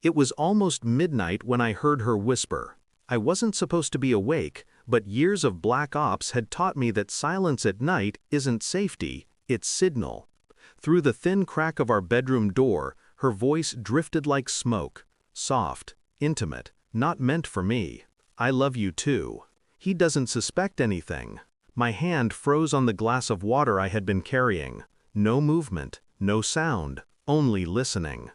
It was almost midnight when I heard her whisper. I wasn't supposed to be awake, but years of black ops had taught me that silence at night isn't safety, it's signal. Through the thin crack of our bedroom door, her voice drifted like smoke, soft, intimate, not meant for me. I love you too. He doesn't suspect anything. My hand froze on the glass of water I had been carrying. No movement, no sound, only listening.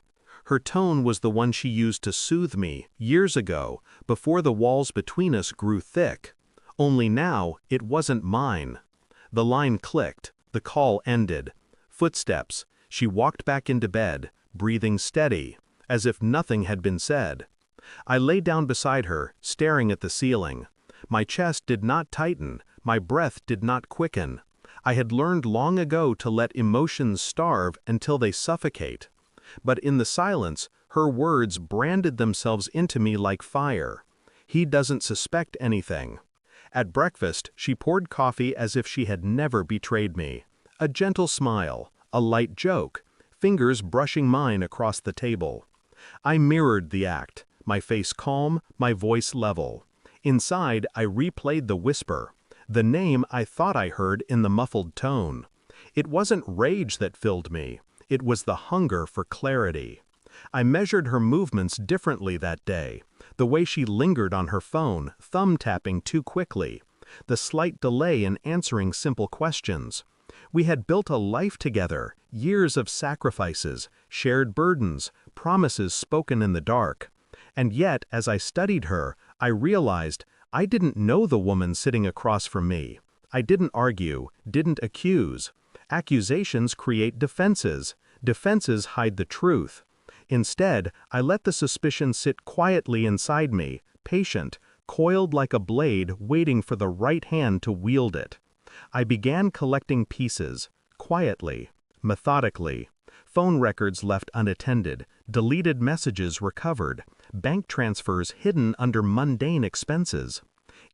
Her tone was the one she used to soothe me years ago, before the walls between us grew thick. Only now, it wasn't mine. The line clicked, the call ended. Footsteps. She walked back into bed, breathing steady, as if nothing had been said. I lay down beside her, staring at the ceiling. My chest did not tighten, my breath did not quicken. I had learned long ago to let emotions starve until they suffocate. But in the silence, her words branded themselves into me like fire. He doesn't suspect anything. At breakfast, she poured coffee as if she had never betrayed me. A gentle smile, a light joke, fingers brushing mine across the table. I mirrored the act, my face calm, my voice level. Inside, I replayed the whisper, the name I thought I heard in the muffled tone. It wasn't rage that filled me. It was the hunger for clarity. I measured her movements differently that day. The way she lingered on her phone, thumb-tapping too quickly. The slight delay in answering simple questions. We had built a life together, years of sacrifices, shared burdens, promises spoken in the dark. And yet, as I studied her, I realized I didn't know the woman sitting across from me. I didn't argue, didn't accuse. Accusations create defenses. Defenses hide the truth. Instead, I let the suspicion sit quietly inside me, patient, coiled like a blade waiting for the right hand to wield it. I began collecting pieces, quietly, methodically. Phone records left unattended, deleted messages recovered, bank transfers hidden under mundane expenses.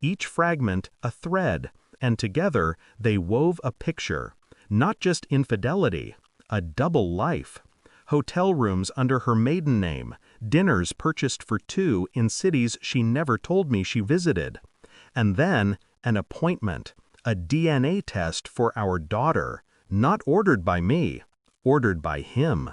Each fragment a thread, and together they wove a picture. Not just infidelity, a double life. Hotel rooms under her maiden name, dinners purchased for two in cities she never told me she visited. And then, an appointment, a DNA test for our daughter, not ordered by me, ordered by him.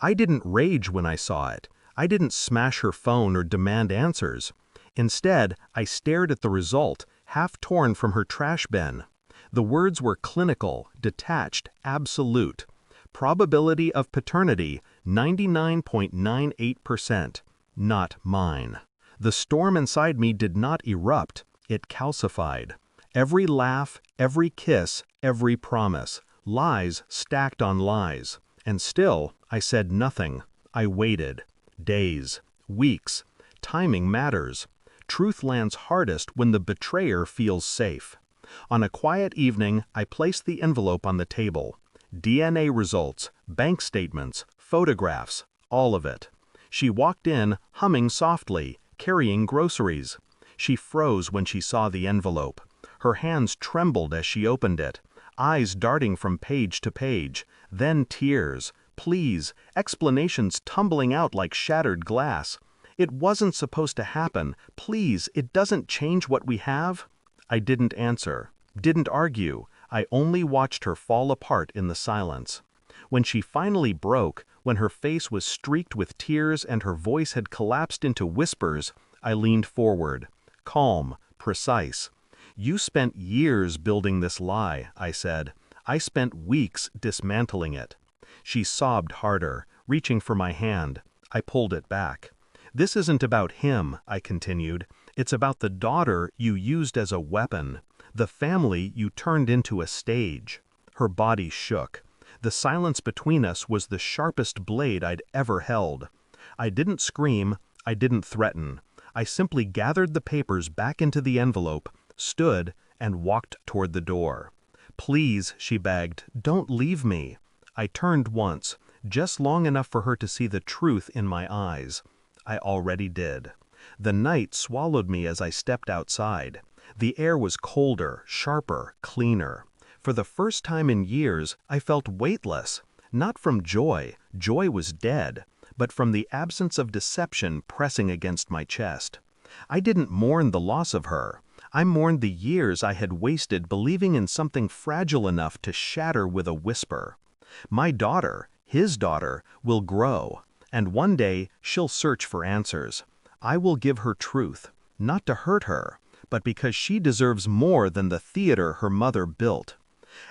I didn't rage when I saw it. I didn't smash her phone or demand answers. Instead, I stared at the result, half torn from her trash bin. The words were clinical, detached, absolute. Probability of paternity, 99.98%. Not mine. The storm inside me did not erupt, it calcified. Every laugh, every kiss, every promise. Lies stacked on lies. And still, I said nothing. I waited. Days. Weeks. Timing matters. Truth lands hardest when the betrayer feels safe. On a quiet evening, I placed the envelope on the table. DNA results, bank statements, photographs, all of it. She walked in, humming softly, carrying groceries. She froze when she saw the envelope. Her hands trembled as she opened it, eyes darting from page to page, then tears, pleas, explanations tumbling out like shattered glass. It wasn't supposed to happen. Please, it doesn't change what we have. I didn't answer, didn't argue. I only watched her fall apart in the silence. When she finally broke, when her face was streaked with tears and her voice had collapsed into whispers, I leaned forward, calm, precise. You spent years building this lie, I said. I spent weeks dismantling it. She sobbed harder, reaching for my hand. I pulled it back. This isn't about him, I continued. It's about the daughter you used as a weapon. The family you turned into a stage. Her body shook. The silence between us was the sharpest blade I'd ever held. I didn't scream, I didn't threaten. I simply gathered the papers back into the envelope, stood, and walked toward the door. Please, she begged, don't leave me. I turned once, just long enough for her to see the truth in my eyes. I already did. The night swallowed me as I stepped outside. The air was colder, sharper, cleaner. For the first time in years, I felt weightless. Not from joy, joy was dead, but from the absence of deception pressing against my chest. I didn't mourn the loss of her. I mourned the years I had wasted believing in something fragile enough to shatter with a whisper. My daughter, his daughter, will grow, and one day she'll search for answers. I will give her truth, not to hurt her, but because she deserves more than the theater her mother built.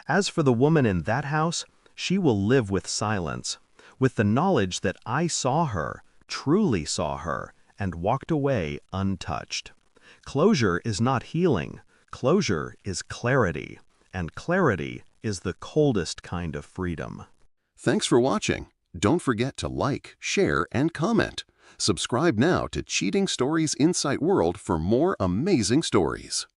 As for the woman in that house, she will live with silence, with the knowledge that I saw her, truly saw her, and walked away untouched. Closure is not healing. Closure is clarity, and clarity is the coldest kind of freedom. Thanks for watching. Don't forget to like, share, and comment. Subscribe now to Cheating Stories Insight World for more amazing stories.